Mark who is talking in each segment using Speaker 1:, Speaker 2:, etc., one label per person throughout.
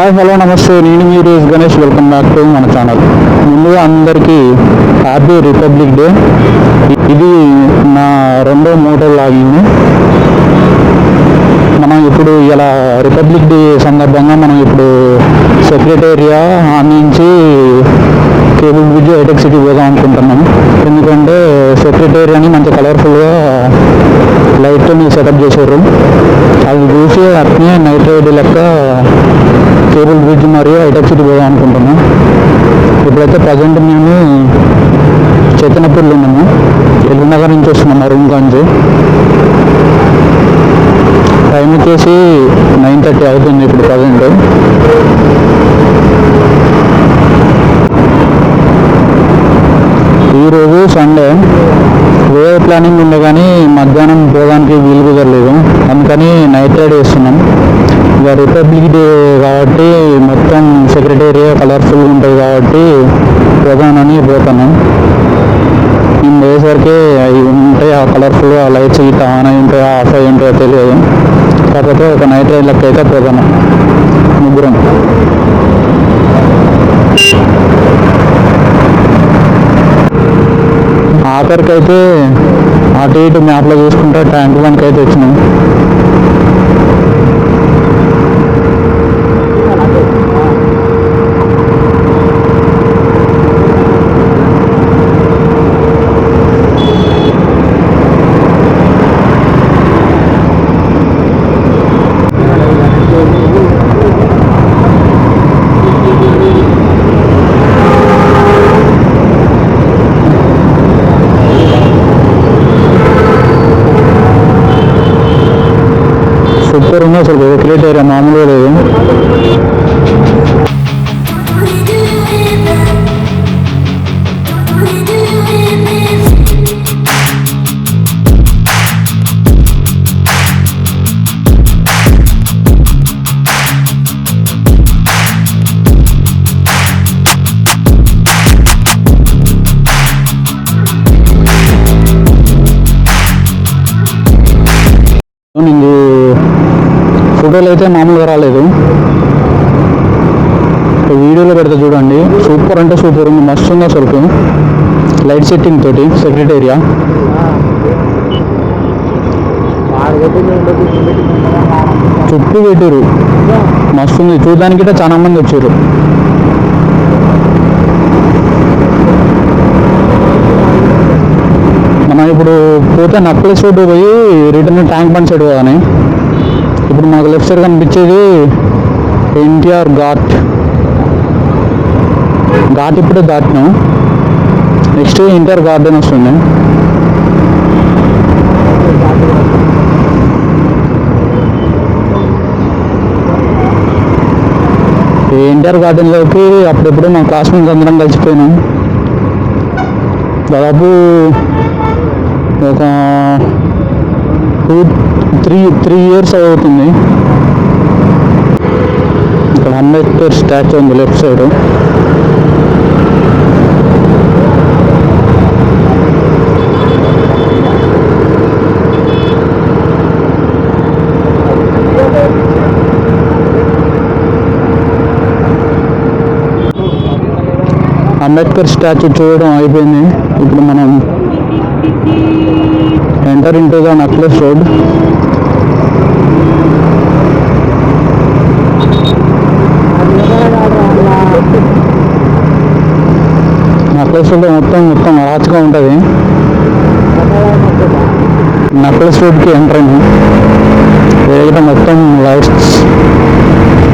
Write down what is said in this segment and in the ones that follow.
Speaker 1: Hi hello నమస్తే, నేను మీ రోజు గణేష్. వెల్కమ్ బ్యాక్ టు మన ఛానల్. ముందుగా అందరికీ హ్యాపీ రిపబ్లిక్ డే. ఇది నా రెండో మోటో లాగింగ్. మనం ఇప్పుడు ఇలా రిపబ్లిక్ డే సందర్భంగా మనం ఇప్పుడు సెక్రటేరియా నుంచి కేబుల్ బ్రిడ్జ్ హైటెక్ సిటీ పోదాం అనుకుంటున్నాం. ఎందుకంటే సెక్రటేరియాని మంచి కలర్ఫుల్గా లైట్ని సెటప్ చేశారు. అది చూసి అట్నే నైట్ రైడ్ లెక్క కేబుల్ బ్రిడ్జ్ మరియు హైటెక్ సిటీ పోదాం అనుకుంటున్నాం. ఇప్పుడైతే ప్రజెంట్ మేము చైతన్యపూర్లో ఉన్నాము. ఎల్బీనగర్ నుంచి వస్తున్నాం, మా రూమ్ కాంచి. టైం వచ్చేసి 9:30 అవుతుంది ఇప్పుడు ప్రజెంట్. ఈరోజు సండే. వేరే ప్లానింగ్ ఉండే కానీ మధ్యాహ్నం పోవడానికి వీలు కుదరలేదు, అందుకని నైట్ రైడ్ వేస్తున్నాం. ఇక రిపబ్లిక్ డే కాబట్టి మొత్తం సెక్రటేరియా కలర్ఫుల్గా ఉంటుంది కాబట్టి పోదానని పోతున్నాం. నేను పోయేసరికి అవి ఉంటాయి, ఆ కలర్ఫుల్గా లైట్స్ ఇట్లా ఆన్ అయి ఉంటాయో ఆఫ్ అయి ఉంటాయో తెలియదు. కాకపోతే ఒక నైట్ రైడ్ లెక్క అయితే పోతున్నాం ముగ్గురం. ఆఖరికి అయితే అటు ఇటు మ్యాప్లో చూసుకుంటే ట్యాంక్ బండ్కి అయితే వచ్చినాం. సూపర్ ఉంది అసలు, సెక్రటేరియా మామూలుగా లేదు. ఫోటోలు అయితే మామూలుగా రాలేదు, వీడియోలో పెడితే చూడండి. సూపర్ అంటే సూపర్ ఉంది, మస్తు ఉంది అసలు. లైట్ సెట్టింగ్ తోటి సెక్రటేరియా చుట్టూ పెట్టారు, మస్తు ఉంది. చూడడానికి కూడా చాలా మంది వచ్చారు. మనం ఇప్పుడు పోతే నక్లెస్ రోడ్డు పోయి రిటర్న్ ట్యాంక్ బండ్ సైడ్ పోదాని. ఇప్పుడు మాకు లెఫ్ట్ సైడ్ కనిపించేది ఎన్టీఆర్ ఘాట్ ఇప్పుడే దాటినాం. నెక్స్ట్ ఎన్టీఆర్ గార్డెన్ వస్తుంది. ఎన్టీఆర్ గార్డెన్లోకి అప్పుడెప్పుడు మా క్లాస్మేట్స్ అందరం కలిసిపోయినాం. దాదాపు ఒక 3 years అవుతుంది. ఇక్కడ అంబేద్కర్ స్టాచ్యూ ఉంది లెఫ్ట్ సైడ్. అంబేద్కర్ స్టాచ్యూ చూడడం అయిపోయింది. ఇప్పుడు మనం enter into the necklace road. Necklace road మొత్తం అరాచగా ఉంటుంది. నక్లెస్ రోడ్కి ఎంటర్ అయింది. వేరే మొత్తం లైట్స్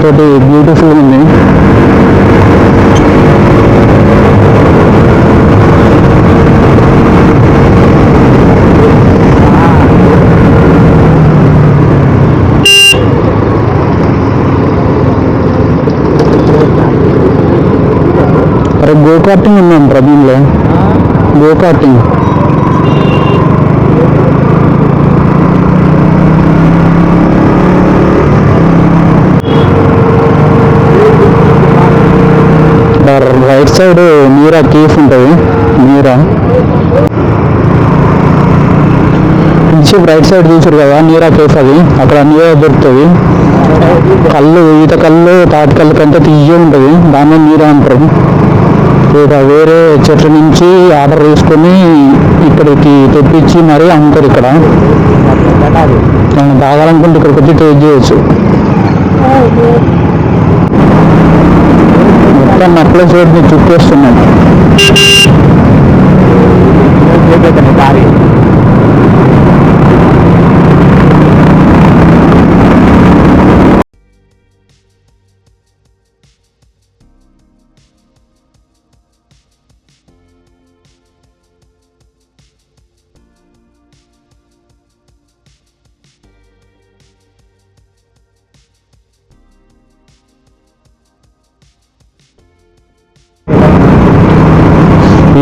Speaker 1: తోటి బ్యూటిఫుల్ ఉంది. అరే గోకార్టింగ్ ఉన్నాం ప్రదీంలో. గోకార్టింగ్ రైట్ సైడ్ మీరా కేఫ్ ఉంటుంది. మీరా రైట్ సైడ్ చూసారు కదా, నీరా కేఫ్. అది అక్కడ నీరా దొరుకుతుంది. కళ్ళు ఈత కళ్ళు తాటి కళ్ళు కంటే తీయ ఉంటుంది, దాని నీరు అంటారు. ఇక వేరే చెట్ల నుంచి ఆర్డర్ చేసుకొని ఇక్కడికి తెప్పించి మరీ అమ్ముతారు. ఇక్కడ మనం తాగాలనుకుంటే ఇక్కడికి వచ్చి టేస్ట్ చేయొచ్చు. మొత్తం నెక్లెస్ రోడ్ని చుట్టేస్తున్నాం.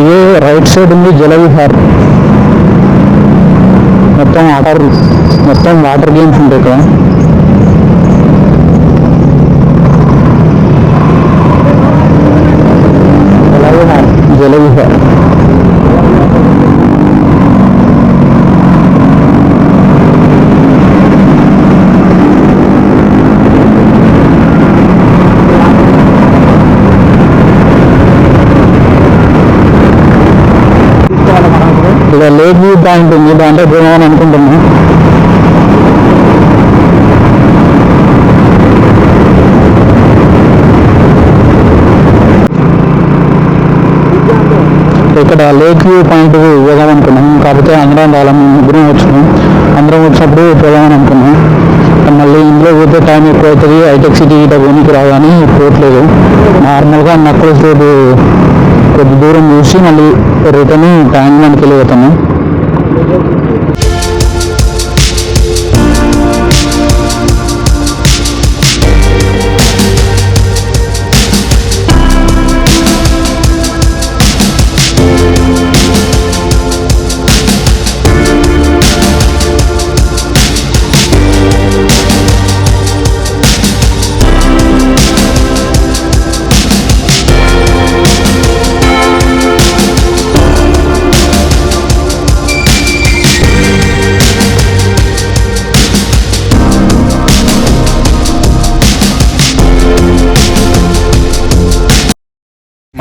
Speaker 1: ఇదే రైట్ సైడ్ ఉంది జలవిహార్. మొత్తం వాటర్ గేమ్స్ ఉంటాయి ఇక్కడ. జలవిహార్ ఇక్కడ లేక్ వ్యూ పాయింట్ ఉంది, దాంట్లో పోదామని అనుకుంటున్నాం. ఇక్కడ లేక్ వ్యూ పాయింట్ పోదాం అనుకున్నాం, కాకపోతే అందరం రాలా, మేము ముగ్గురం వచ్చినాం. అందరం వచ్చినప్పుడు పోదామని అనుకున్నాం. మళ్ళీ ఇంట్లో పోతే టైం ఎక్కువ అవుతుంది, హైటెక్ సిటీ ఇట్లా పోనీకి రాదని పోవట్లేదు. నార్మల్గా నెక్లెస్ రోడ్ కొద్ది దూరం చూసి మళ్ళీ రిటర్న్ ట్యాంక్ బండ్కి వెళ్ళిపోతాము.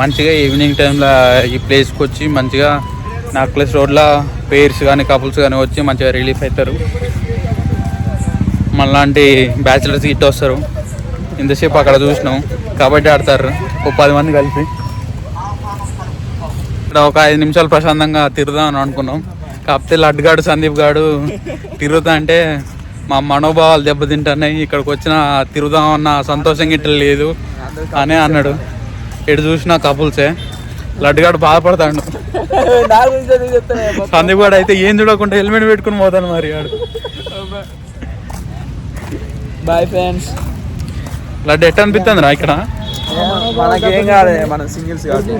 Speaker 2: మంచిగా ఈవినింగ్ టైంలో ఈ ప్లేస్కి వచ్చి మంచిగా నెక్లెస్ రోడ్లో పేర్స్ కానీ కపుల్స్ కానీ వచ్చి మంచిగా రిలీఫ్ అవుతారు. మళ్ళాంటి బ్యాచిలర్స్ ఇట్ వస్తారు. ఇంతసేపు అక్కడ చూసినాం, కబడ్డీ ఆడతారు ఒక 10 మంది కలిపి. ఇక్కడ ఒక 5 నిమిషాలు ప్రశాంతంగా తిరుగుదాం అనుకున్నాం. కాకపోతే లడ్డుగాడు సందీప్ గాడు తిరుగుతా అంటే మా మనోభావాలు దెబ్బతింటున్నాయి, ఇక్కడికి వచ్చిన తిరుగుదామన్న సంతోషం గిట్ట లేదు అని అన్నాడు. ఎటు చూసినా కపుల్సే. లడ్డుగాడు బాధపడతాడు. సందీప్ గాడు అయితే ఏం చూడకుండా హెల్మెట్ పెట్టుకుని పోతాను మరి వాడు.
Speaker 3: Bye friends.
Speaker 2: లడ్డు ఎట్ట అనిపిస్తుంది రా ఇక్కడ?
Speaker 3: మనకేం కాదు, మనం సింగిల్స్ కాదు.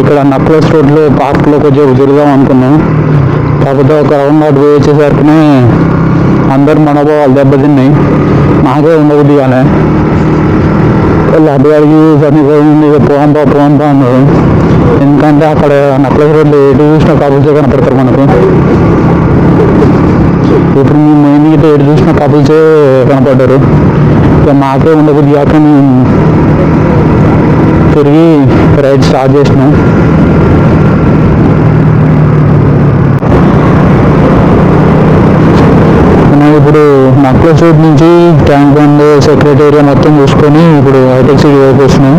Speaker 1: ఇక్కడ నెక్లెస్ రోడ్లో పార్క్లో కొంచెం తిరుగుదాం అనుకున్నాం, కాకపోతే ఒక రౌండ్ అటు పోయి వచ్చేసరికి అందరు మనోభావాలు దెబ్బతిన్నాయి. నాకే ఉండబుద్ధి కానీ లడ్డు అడిగి చనిపోయింది, పోంపా అన్నారు. ఎందుకంటే అక్కడ నెక్లెస్ రోడ్లు ఎటు చూసినా కపుల్సే కనపడతారు మనకు. ఇప్పుడు మేము మైండ్కి ఎటు చూసినా కపుల్సే కనపడ్డారు. ఇక మాకే ఉండబుద్ధి కాక మేము తిరిగి రైడ్ స్టార్ట్ చేసినాం. ఇప్పుడు నెక్లెస్ రోడ్ నుంచి ట్యాంక్ బండ్ సెక్రటేరియా మొత్తం చూసుకొని ఇప్పుడు హైటెక్ సిటీ వైపు వచ్చినాం.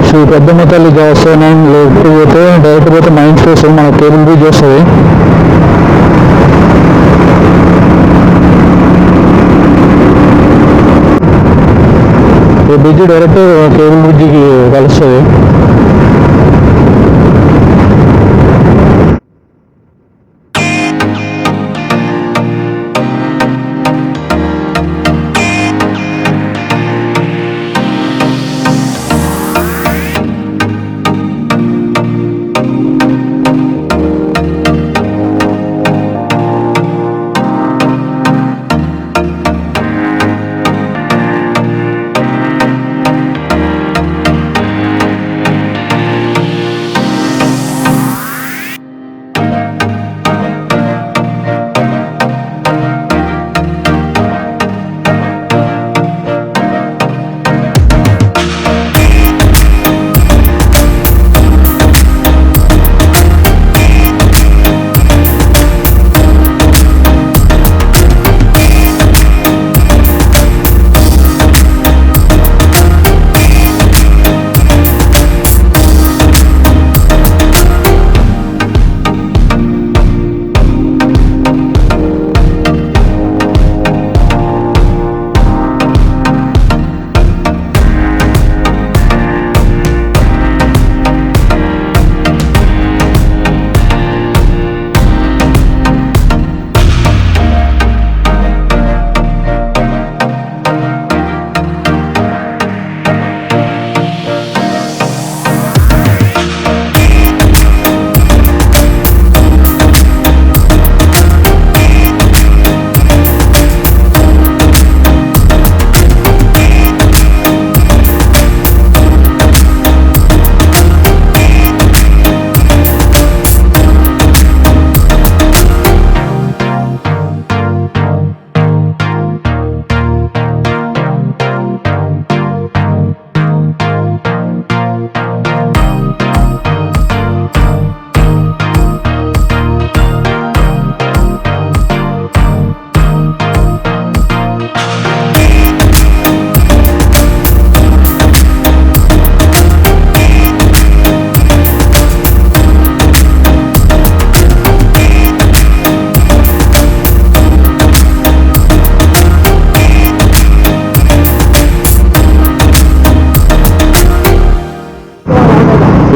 Speaker 1: శ్రీ పెద్దమ్మ తల్లి దేవస్థానం లేకపోతే డైరెక్ట్ పోతే మైండ్ స్పేస్ మన కేబుల్ బ్రిడ్జ్ వస్తుంది. ఈ బ్రిడ్జ్ డైరెక్ట్ కేబుల్ బ్రిడ్జికి కలుస్తుంది.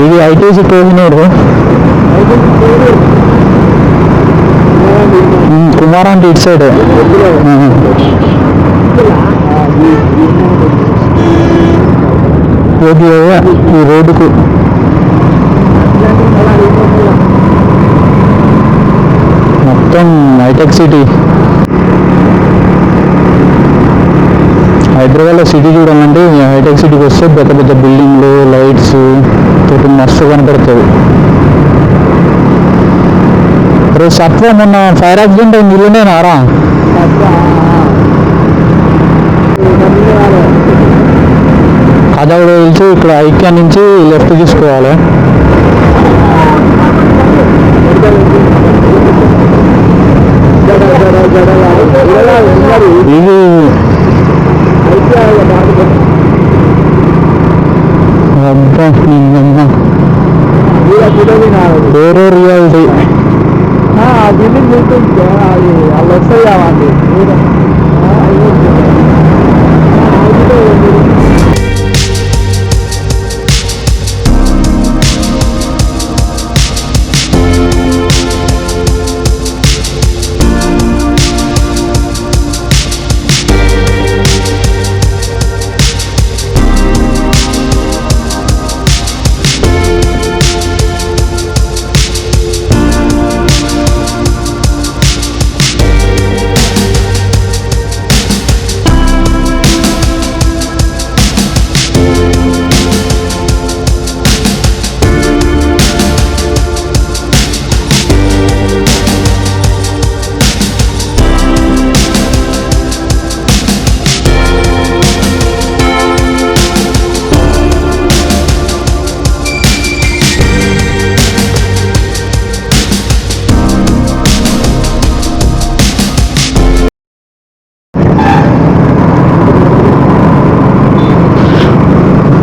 Speaker 1: ఇది ఐటీసీ కోహినూరు. కుమార్ అంటే ఇటు సైడ్. ఈ రోడ్డుకు మొత్తం హైటెక్ సిటీ. హైదరాబాద్లో సిటీ చూడాలంటే హైటెక్ సిటీకి వస్తే పెద్ద పెద్ద బిల్డింగ్లు, లైట్స్ తోటి మస్తు కనపడుతుంది. రేపు సత్వ మొన్న ఫైర్ యాక్సిడెంట్ అయింది, ఇల్లునే నారా కథ వెళ్తూ ఇక్కడ ఐక్య నుంచి లెఫ్ట్ తీసుకోవాలి. ఇది వేరే రియాలిటీ. వాళ్ళు వస్తాయి కావాలి.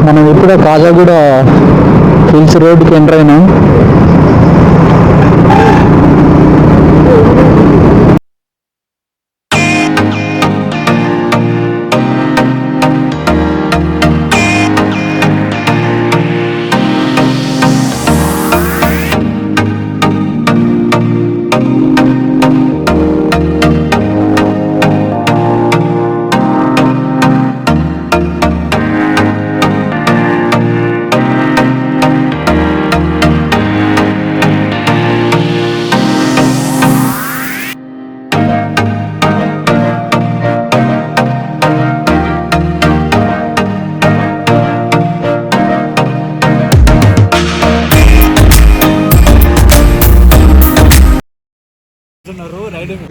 Speaker 1: మనం ఇప్పుడే కాజాగూడ హిల్స్ రోడ్డుకి ఎంటర్ అయినాం.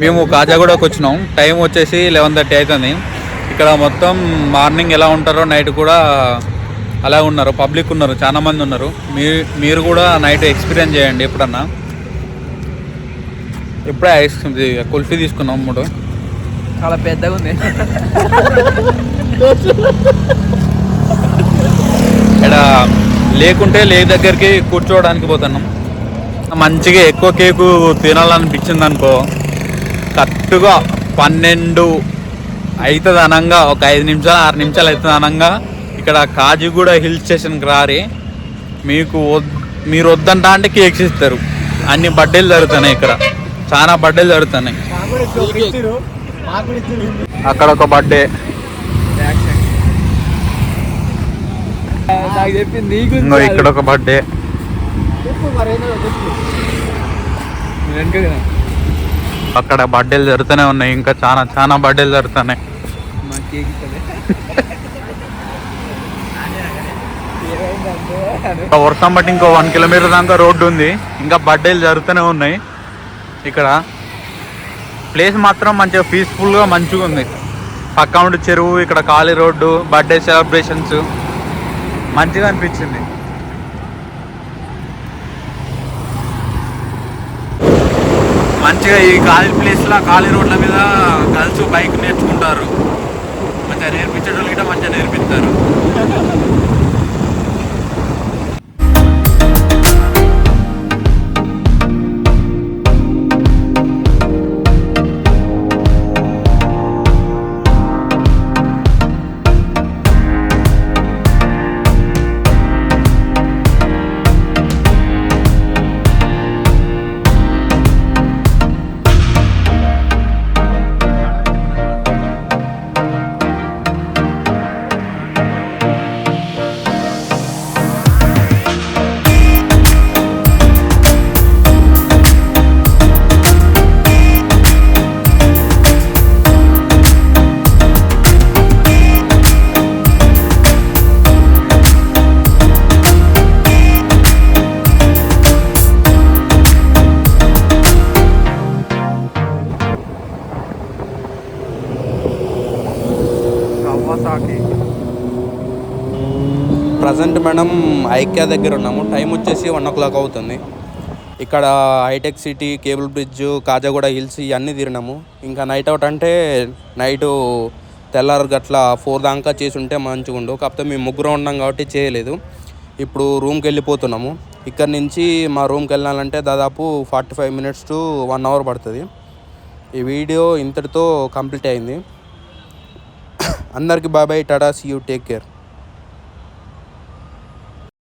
Speaker 2: మేము కాజాగూడకు వచ్చినాం. టైం వచ్చేసి 11:30 అవుతుంది. ఇక్కడ మొత్తం మార్నింగ్ ఎలా ఉంటారో నైట్ కూడా అలా ఉన్నారు. పబ్లిక్ ఉన్నారు, చాలా మంది ఉన్నారు. మీరు కూడా నైట్ ఎక్స్పీరియన్స్ చేయండి ఎప్పుడన్నా. ఇప్పుడే ఐస్ క్రీమ్ కుల్ఫీ తీసుకున్నాం 3.
Speaker 3: చాలా పెద్దగా ఉంది.
Speaker 2: ఇక్కడ లేకుంటే లేక్ దగ్గరికి కూర్చోవడానికి పోతున్నాం. మంచిగా ఎక్కువ కేకు తినాలనిపించింది అనుకో, కరెక్ట్గా 12 అవుతుంది అనంగా, ఒక 5 నిమిషాలు 6 నిమిషాలు అవుతుంది అనంగా ఇక్కడ కాజిగూడ హిల్ స్టేషన్కి రారి. మీరు వద్దంట అంటే కేక్స్ ఇస్తారు. అన్ని బర్త్డేలు జరుగుతున్నాయి ఇక్కడ, చాలా బర్త్డేలు జరుగుతున్నాయి. అక్కడ ఒక బర్త్డే, ఇక్కడ ఒక బర్త్డే, అక్కడ బర్త్డేలు జరుగుతూనే ఉన్నాయి. ఇంకా చాలా చాలా బర్త్డేలు జరుగుతున్నాయి. వర్షం బట్టి ఇంకో 1 కిలోమీటర్ దాకా రోడ్డు ఉంది. ఇంకా బర్త్డేలు జరుగుతూనే ఉన్నాయి. ఇక్కడ ప్లేస్ మాత్రం మంచిగా పీస్ఫుల్గా మంచిగా ఉంది. పక్క ఉండి చెరువు, ఇక్కడ ఖాళీ రోడ్డు, బర్త్డే సెలబ్రేషన్స్ మంచిగా అనిపించింది. మంచిగా ఈ ఖాళీ ప్లేస్లో ఖాళీ రోడ్ల మీద గర్ల్స్ బైక్ నేర్చుకుంటారు. మంచిగా నేర్పించడం కూడా మంచిగా నేర్పిస్తారు.
Speaker 4: ప్రజెంట్ మనం ఐక్యా దగ్గర ఉన్నాము. టైం వచ్చేసి 1 o'clock అవుతుంది. ఇక్కడ hitech city, cable bridge, Khajaguda hills ఇవన్నీ తిరిగినాము. ఇంకా నైట్ అవుట్ అంటే నైటు తెల్లారు గట్ల 4 దాకా చేసి ఉంటే మంచిగా ఉండు. కాకపోతే మేము ముగ్గురు ఉన్నాం కాబట్టి చేయలేదు. ఇప్పుడు రూమ్కి వెళ్ళిపోతున్నాము. ఇక్కడ నుంచి మా రూమ్కి వెళ్ళాలంటే దాదాపు 45 minutes to 1 hour పడుతుంది. ఈ వీడియో ఇంతటితో కంప్లీట్ అయింది. అందరికీ bye bye, tata, see you, take care.